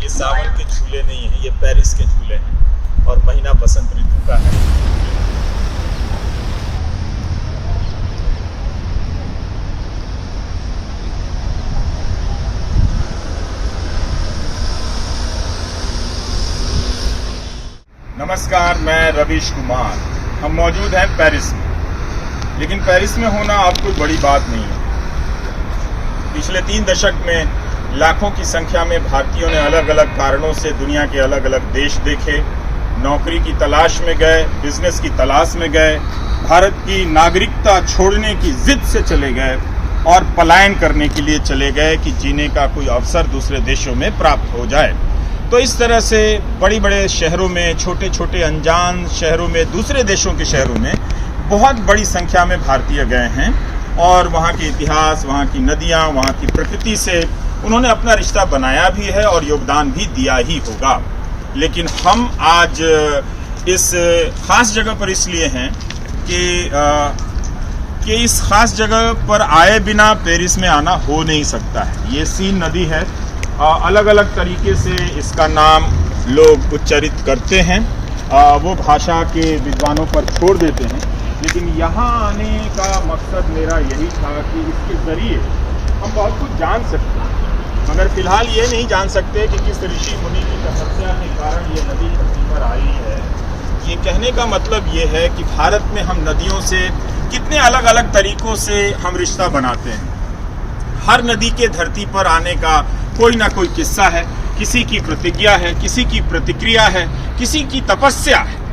ये सावन के झूले नहीं हैं, ये पेरिस के झूले हैं और महीना बसंत ऋतु का है। नमस्कार, मैं रवीश कुमार। हम मौजूद हैं पेरिस में, लेकिन पेरिस में होना अब कोई बड़ी बात नहीं है। पिछले 3 दशक में लाखों की संख्या में भारतीयों ने अलग अलग कारणों से दुनिया के अलग अलग देश देखे, नौकरी की तलाश में गए, बिजनेस की तलाश में गए, भारत की नागरिकता छोड़ने की जिद से चले गए और पलायन करने के लिए चले गए कि जीने का कोई अवसर दूसरे देशों में प्राप्त हो जाए। तो इस तरह से बड़े बड़े शहरों में, छोटे छोटे अनजान शहरों में, दूसरे देशों के शहरों में बहुत बड़ी संख्या में भारतीय गए हैं और वहाँ के इतिहास, वहाँ की नदियाँ, वहाँ की प्रकृति से उन्होंने अपना रिश्ता बनाया भी है और योगदान भी दिया ही होगा। लेकिन हम आज इस खास जगह पर इसलिए हैं कि इस खास जगह पर आए बिना पेरिस में आना हो नहीं सकता है। ये सीन नदी है, अलग अलग तरीके से इसका नाम लोग उच्चारित करते हैं, वो भाषा के विद्वानों पर छोड़ देते हैं। लेकिन यहाँ आने का मकसद मेरा यही था कि इसके ज़रिए हम बहुत कुछ जान सकते हैं, मगर फिलहाल ये नहीं जान सकते कि किस ऋषि मुनि की तपस्या के कारण ये नदी धरती पर आई है। ये कहने का मतलब ये है कि भारत में हम नदियों से कितने अलग अलग तरीक़ों से हम रिश्ता बनाते हैं। हर नदी के धरती पर आने का कोई ना कोई किस्सा है, किसी की प्रतिज्ञा है, किसी की प्रतिक्रिया है, किसी की तपस्या है।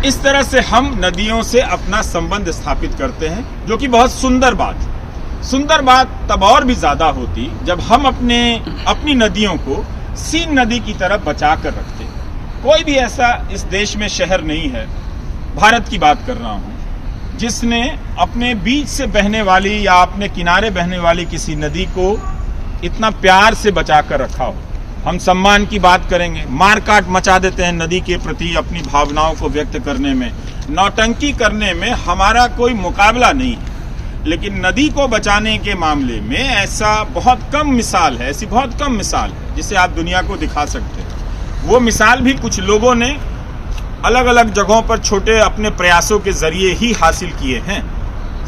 इस तरह से हम नदियों से अपना संबंध स्थापित करते हैं, जो कि बहुत सुंदर बात है। सुंदर बात तब और भी ज़्यादा होती जब हम अपनी नदियों को सीन नदी की तरफ बचा कर रखते हैं। कोई भी ऐसा इस देश में शहर नहीं है, भारत की बात कर रहा हूँ, जिसने अपने बीच से बहने वाली या अपने किनारे बहने वाली किसी नदी को इतना प्यार से बचा कर रखा हो। हम सम्मान की बात करेंगे, मार काट मचा देते हैं नदी के प्रति अपनी भावनाओं को व्यक्त करने में, नौटंकी करने में हमारा कोई मुकाबला नहीं है। लेकिन नदी को बचाने के मामले में ऐसा बहुत कम मिसाल है, ऐसी बहुत कम मिसाल है जिसे आप दुनिया को दिखा सकते हैं। वो मिसाल भी कुछ लोगों ने अलग अलग जगहों पर छोटे अपने प्रयासों के जरिए ही हासिल किए हैं।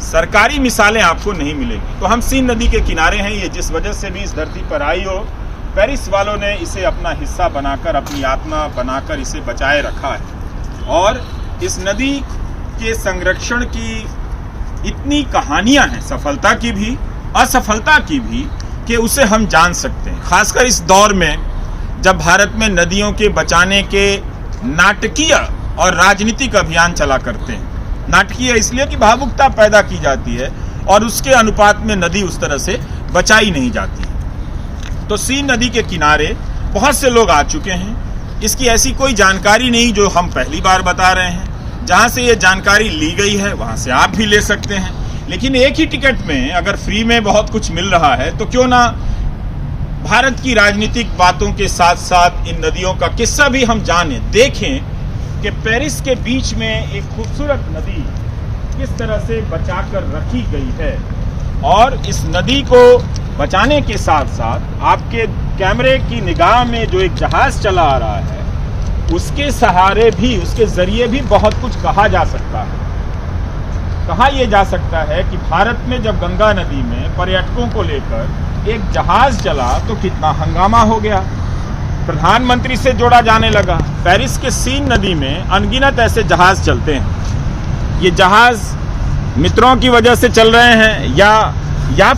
सरकारी मिसालें आपको नहीं मिलेंगी। तो हम सीन नदी के किनारे हैं। ये जिस वजह से भी इस धरती पर आई हो, पेरिस वालों ने इसे अपना हिस्सा बनाकर, अपनी आत्मा बनाकर इसे बचाए रखा है। और इस नदी के संरक्षण की इतनी कहानियां हैं, सफलता की भी, असफलता की भी, कि उसे हम जान सकते हैं। खासकर इस दौर में जब भारत में नदियों के बचाने के नाटकीय और राजनीतिक अभियान चला करते हैं। नाटकीय इसलिए कि भावुकता पैदा की जाती है और उसके अनुपात में नदी उस तरह से बचाई नहीं जाती। तो सीन नदी के किनारे बहुत से लोग आ चुके हैं। इसकी ऐसी कोई जानकारी नहीं जो हम पहली बार बता रहे हैं। जहाँ से ये जानकारी ली गई है वहाँ से आप भी ले सकते हैं। लेकिन एक ही टिकट में अगर फ्री में बहुत कुछ मिल रहा है तो क्यों ना भारत की राजनीतिक बातों के साथ साथ इन नदियों का किस्सा भी हम जानें, देखें कि पेरिस के बीच में एक खूबसूरत नदी किस तरह से बचाकर रखी गई है। और इस नदी को बचाने के साथ साथ आपके कैमरे की निगाह में जो एक जहाज चला आ रहा है, उसके सहारे भी, उसके जरिए भी बहुत कुछ कहा जा सकता है। कहा यह जा सकता है कि भारत में जब गंगा नदी में पर्यटकों को लेकर एक जहाज चला तो कितना हंगामा हो गया, प्रधानमंत्री से जोड़ा जाने लगा। पेरिस के सीन नदी में अनगिनत ऐसे जहाज चलते हैं। ये जहाज मित्रों की वजह से चल रहे हैं या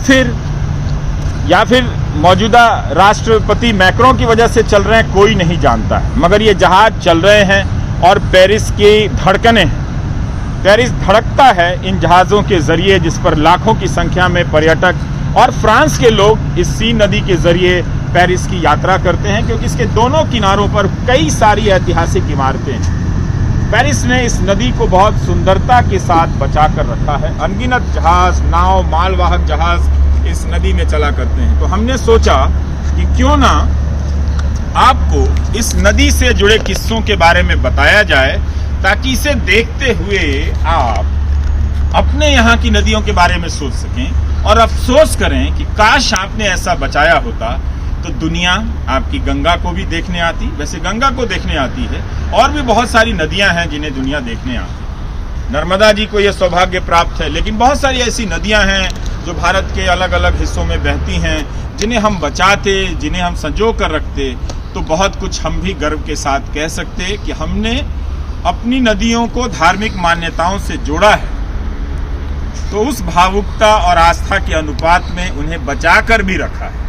फिर मौजूदा राष्ट्रपति मैक्रों की वजह से चल रहे हैं, कोई नहीं जानता है। मगर ये जहाज चल रहे हैं और पेरिस की धड़कनें हैं। पेरिस धड़कता है इन जहाज़ों के जरिए, जिस पर लाखों की संख्या में पर्यटक और फ्रांस के लोग इस सीन नदी के जरिए पेरिस की यात्रा करते हैं, क्योंकि इसके दोनों किनारों पर कई सारी ऐतिहासिक इमारतें हैं। पेरिस ने इस नदी को बहुत सुंदरता के साथ बचा कर रखा है। अनगिनत जहाज, नाव, मालवाहक जहाज इस नदी में चला करते हैं। तो हमने सोचा कि क्यों ना आपको इस नदी से जुड़े किस्सों के बारे में बताया जाए, ताकि इसे देखते हुए आप अपने यहाँ की नदियों के बारे में सोच सकें और अफसोस करें कि काश आपने ऐसा बचाया होता तो दुनिया आपकी गंगा को भी देखने आती, वैसे गंगा को देखने आती है, और भी बहुत सारी नदियां हैं जिन्हें दुनिया देखने आती है। नर्मदा जी को यह सौभाग्य प्राप्त है, लेकिन बहुत सारी ऐसी नदियां हैं जो भारत के अलग अलग हिस्सों में बहती हैं, जिन्हें हम बचाते, जिन्हें हम संजो कर रखते, तो बहुत कुछ हम भी गर्व के साथ कह सकते कि हमने अपनी नदियों को धार्मिक मान्यताओं से जोड़ा है। तो उस भावुकता और आस्था के अनुपात में उन्हें बचाकर भी रखा है।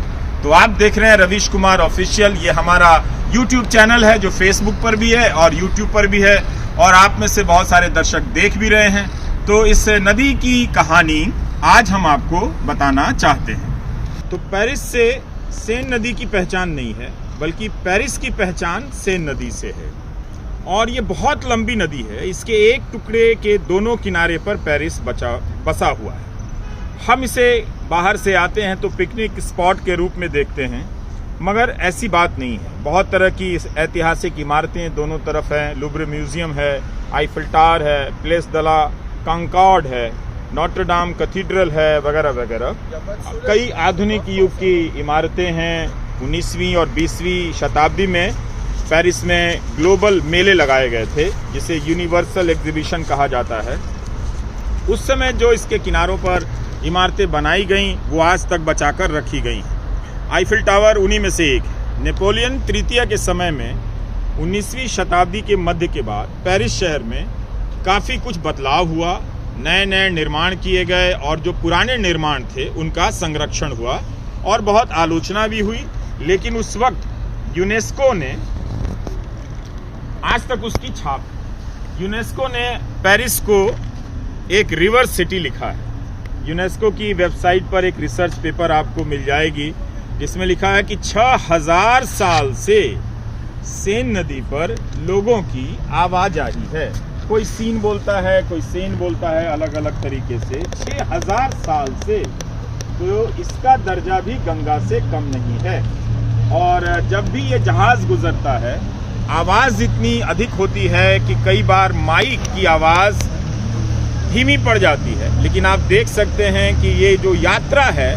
तो आप देख रहे हैं रवीश कुमार ऑफिशियल, ये हमारा YouTube चैनल है जो Facebook पर भी है और YouTube पर भी है, और आप में से बहुत सारे दर्शक देख भी रहे हैं। तो इस नदी की कहानी आज हम आपको बताना चाहते हैं। तो पेरिस से सेन नदी की पहचान नहीं है, बल्कि पेरिस की पहचान सेन नदी से है, और ये बहुत लंबी नदी है। इसके एक टुकड़े के दोनों किनारे पर पेरिस बसा हुआ है। हम इसे बाहर से आते हैं तो पिकनिक स्पॉट के रूप में देखते हैं, मगर ऐसी बात नहीं है। बहुत तरह की ऐतिहासिक इमारतें दोनों तरफ हैं। लुव्र म्यूजियम है, आईफिल टावर है, प्लेस द ला कंकॉर्ड है, नोटर डाम कैथीड्रल है, वगैरह वगैरह। कई आधुनिक युग की इमारतें हैं। 19वीं और 20वीं शताब्दी में पेरिस में ग्लोबल मेले लगाए गए थे, जिसे यूनिवर्सल एग्जीबिशन कहा जाता है। उस समय जो इसके किनारों पर इमारतें बनाई गईं, वो आज तक बचाकर रखी गई। आईफिल टावर उन्हीं में से एक है। नेपोलियन तृतीय के समय में 19वीं शताब्दी के मध्य के बाद पेरिस शहर में काफ़ी कुछ बदलाव हुआ, नए नए निर्माण किए गए, और जो पुराने निर्माण थे उनका संरक्षण हुआ, और बहुत आलोचना भी हुई। लेकिन उस वक्त यूनेस्को ने, आज तक उसकी छाप, यूनेस्को ने पेरिस को एक रिवर सिटी लिखा है। यूनेस्को की वेबसाइट पर एक रिसर्च पेपर आपको मिल जाएगी, जिसमें लिखा है कि 6000 साल से सेन नदी पर लोगों की आवाजाही है। कोई सीन बोलता है, कोई सेन बोलता है, अलग अलग तरीके से। 6000 साल से, तो इसका दर्जा भी गंगा से कम नहीं है। और जब भी ये जहाज गुजरता है, आवाज़ इतनी अधिक होती है कि कई बार माइक की आवाज़ धीमी पड़ जाती है। लेकिन आप देख सकते हैं कि ये जो यात्रा है,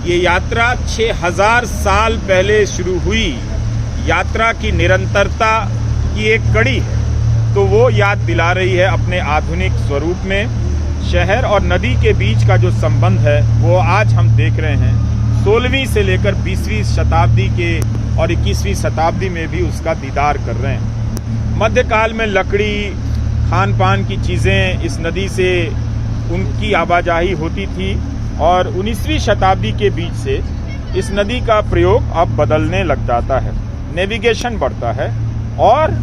ये यात्रा 6000 साल पहले शुरू हुई यात्रा की निरंतरता की एक कड़ी है। तो वो याद दिला रही है अपने आधुनिक स्वरूप में। शहर और नदी के बीच का जो संबंध है, वो आज हम देख रहे हैं। 16वीं से लेकर 20वीं शताब्दी के और 21वीं शताब्दी में भी उसका दीदार कर रहे हैं। मध्यकाल में लकड़ी, खान पान की चीज़ें इस नदी से उनकी आवाजाही होती थी, और 19वीं शताब्दी के बीच से इस नदी का प्रयोग अब बदलने लग जाता है। नेविगेशन बढ़ता है और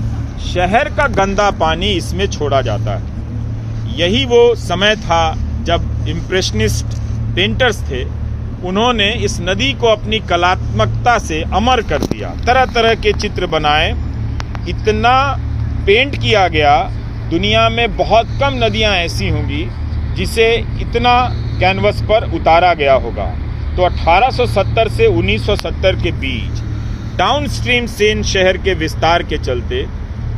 शहर का गंदा पानी इसमें छोड़ा जाता है। यही वो समय था जब इम्प्रेशनिस्ट पेंटर्स थे, उन्होंने इस नदी को अपनी कलात्मकता से अमर कर दिया। तरह तरह के चित्र बनाए, इतना पेंट किया गया। दुनिया में बहुत कम नदियां ऐसी होंगी जिसे इतना कैनवस पर उतारा गया होगा। तो 1870 से 1970 के बीच डाउनस्ट्रीम सेन शहर के विस्तार के चलते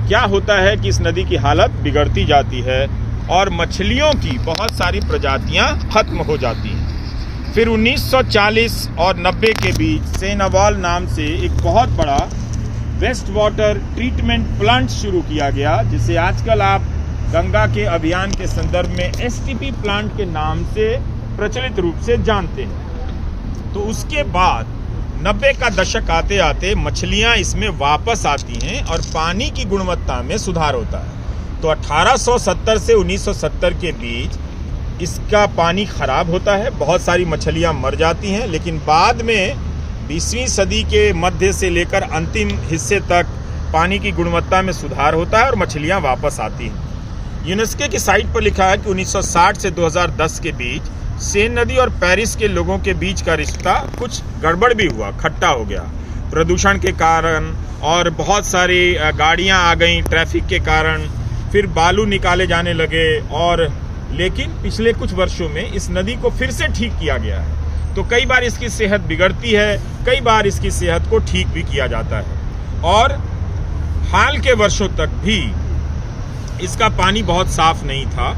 क्या होता है कि इस नदी की हालत बिगड़ती जाती है और मछलियों की बहुत सारी प्रजातियां खत्म हो जाती हैं। फिर 1940 और 90 के बीच सेनावाल नाम से एक बहुत बड़ा वेस्ट वाटर ट्रीटमेंट प्लांट शुरू किया गया, जिसे आजकल आप गंगा के अभियान के संदर्भ में STP प्लांट के नाम से प्रचलित रूप से जानते हैं। तो उसके बाद 90 का दशक आते आते मछलियां इसमें वापस आती हैं और पानी की गुणवत्ता में सुधार होता है। तो 1870 से 1970 के बीच इसका पानी खराब होता है, बहुत सारी मछलियां मर जाती हैं। लेकिन बाद में 20वीं सदी के मध्य से लेकर अंतिम हिस्से तक पानी की गुणवत्ता में सुधार होता है और मछलियां वापस आती हैं। यूनेस्को की साइट पर लिखा है कि 1960 से 2010 के बीच सेन नदी और पेरिस के लोगों के बीच का रिश्ता कुछ गड़बड़ भी हुआ, खट्टा हो गया, प्रदूषण के कारण, और बहुत सारी गाड़ियां आ गईं ट्रैफिक के कारण, फिर बालू निकाले जाने लगे। और लेकिन पिछले कुछ वर्षों में इस नदी को फिर से ठीक किया गया है। तो कई बार इसकी सेहत बिगड़ती है, कई बार इसकी सेहत को ठीक भी किया जाता है। और हाल के वर्षों तक भी इसका पानी बहुत साफ नहीं था,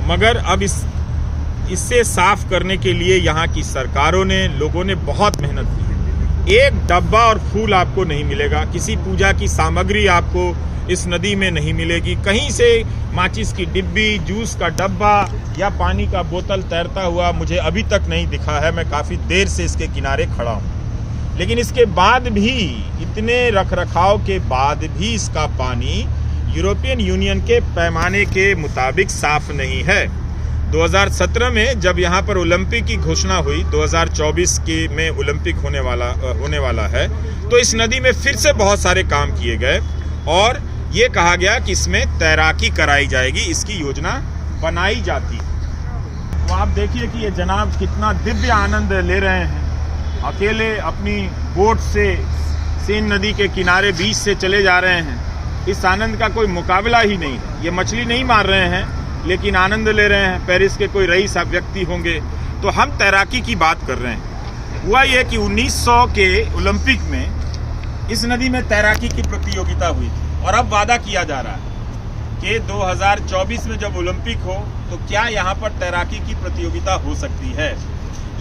मगर अब इससे साफ करने के लिए यहाँ की सरकारों ने, लोगों ने बहुत मेहनत की है। एक डब्बा और फूल आपको नहीं मिलेगा, किसी पूजा की सामग्री आपको इस नदी में नहीं मिलेगी, कहीं से माचिस की डिब्बी, जूस का डब्बा या पानी का बोतल तैरता हुआ मुझे अभी तक नहीं दिखा है। मैं काफ़ी देर से इसके किनारे खड़ा हूँ, लेकिन इसके बाद भी, इतने रखरखाव के बाद भी इसका पानी यूरोपियन यूनियन के पैमाने के मुताबिक साफ नहीं है। 2017 में जब यहाँ पर ओलंपिक की घोषणा हुई, 2024 के में ओलंपिक होने वाला है, तो इस नदी में फिर से बहुत सारे काम किए गए और ये कहा गया कि इसमें तैराकी कराई जाएगी, इसकी योजना बनाई जाती। तो आप देखिए कि ये जनाब कितना दिव्य आनंद ले रहे हैं, अकेले अपनी बोट से सीन नदी के किनारे बीच से चले जा रहे हैं। इस आनंद का कोई मुकाबला ही नहीं है। ये मछली नहीं मार रहे हैं, लेकिन आनंद ले रहे हैं। पेरिस के कोई रईस व्यक्ति होंगे। तो हम तैराकी की बात कर रहे हैं। हुआ ये कि 1900 के ओलंपिक में इस नदी में तैराकी की प्रतियोगिता हुई थी और अब वादा किया जा रहा है कि 2024 में जब ओलंपिक हो तो क्या यहाँ पर तैराकी की प्रतियोगिता हो सकती है।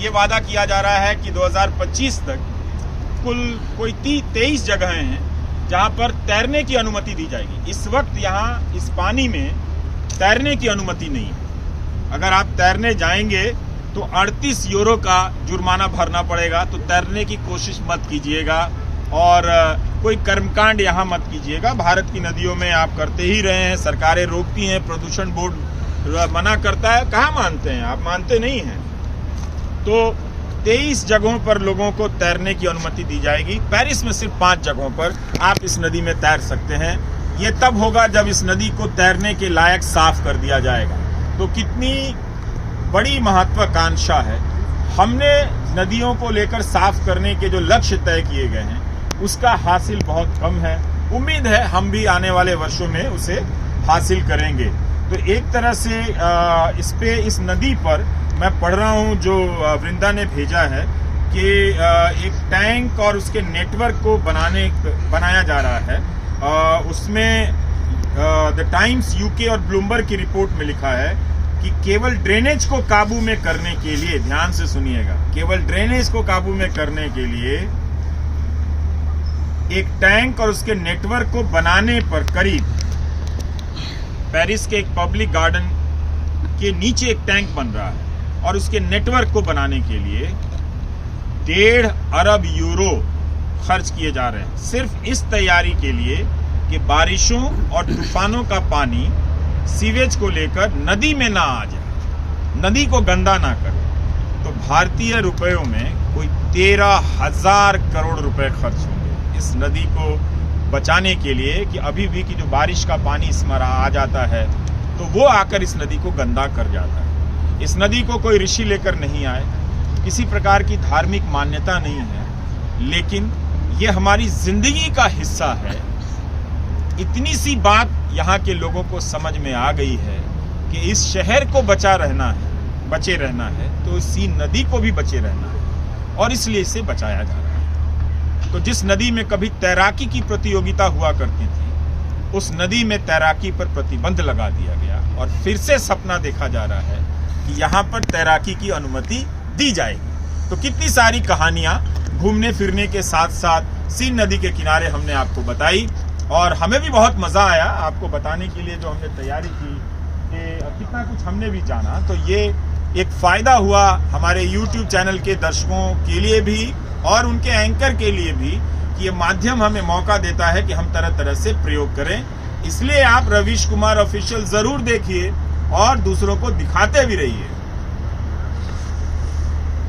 ये वादा किया जा रहा है कि 2025 तक कुल कोई 23 जगहें हैं जहाँ पर तैरने की अनुमति दी जाएगी। इस वक्त यहाँ इस पानी में तैरने की अनुमति नहीं है। अगर आप तैरने जाएंगे तो 38 यूरो का जुर्माना भरना पड़ेगा। तो तैरने की कोशिश मत कीजिएगा और कोई कर्मकांड यहाँ मत कीजिएगा। भारत की नदियों में आप करते ही रहे हैं, सरकारें रोकती हैं, प्रदूषण बोर्ड मना करता है, कहाँ मानते हैं आप? मानते नहीं हैं। तो 23 जगहों पर लोगों को तैरने की अनुमति दी जाएगी। पेरिस में सिर्फ 5 जगहों पर आप इस नदी में तैर सकते हैं। ये तब होगा जब इस नदी को तैरने के लायक साफ कर दिया जाएगा। तो कितनी बड़ी महत्वाकांक्षा है। हमने नदियों को लेकर साफ करने के जो लक्ष्य तय किए गए हैं उसका हासिल बहुत कम है। उम्मीद है हम भी आने वाले वर्षों में उसे हासिल करेंगे। तो एक तरह से इस नदी पर मैं पढ़ रहा हूँ जो वृंदा ने भेजा है कि एक टैंक और उसके नेटवर्क को बनाया जा रहा है। उसमें द टाइम्स यूके और ब्लूमबर्ग की रिपोर्ट में लिखा है कि केवल ड्रेनेज को काबू में करने के लिए, ध्यान से सुनिएगा, केवल ड्रेनेज को काबू में करने के लिए एक टैंक और उसके नेटवर्क को बनाने पर करीब पेरिस के एक पब्लिक गार्डन के नीचे एक टैंक बन रहा है और उसके नेटवर्क को बनाने के लिए 1.5 अरब यूरो खर्च किए जा रहे हैं, सिर्फ इस तैयारी के लिए कि बारिशों और तूफानों का पानी सीवेज को लेकर नदी में ना आ जाए, नदी को गंदा ना करे। तो भारतीय रुपयों में कोई 13,000 करोड़ रुपए खर्च होंगे इस नदी को बचाने के लिए कि अभी भी कि जो बारिश का पानी इसमें आ जाता है तो वो आकर इस नदी को गंदा कर जाता है। इस नदी को कोई ऋषि लेकर नहीं आए, किसी प्रकार की धार्मिक मान्यता नहीं है, लेकिन ये हमारी जिंदगी का हिस्सा है। इतनी सी बात यहाँ के लोगों को समझ में आ गई है कि इस शहर को बचे रहना है तो इसी नदी को भी बचे रहना है और इसलिए इसे बचाया जा रहा है। तो जिस नदी में कभी तैराकी की प्रतियोगिता हुआ करती थी उस नदी में तैराकी पर प्रतिबंध लगा दिया गया और फिर से सपना देखा जा रहा है कि यहाँ पर तैराकी की अनुमति दी जाएगी। तो कितनी सारी कहानियां घूमने फिरने के साथ साथ सीन नदी के किनारे हमने आपको बताई और हमें भी बहुत मजा आया आपको बताने के लिए। जो हमने तैयारी की कि कितना कुछ हमने भी जाना, तो ये एक फायदा हुआ हमारे YouTube चैनल के दर्शकों के लिए भी और उनके एंकर के लिए भी कि ये माध्यम हमें मौका देता है कि हम तरह तरह से प्रयोग करें। इसलिए आप रवीश कुमार ऑफिशियल जरूर देखिए और दूसरों को दिखाते भी रहिए।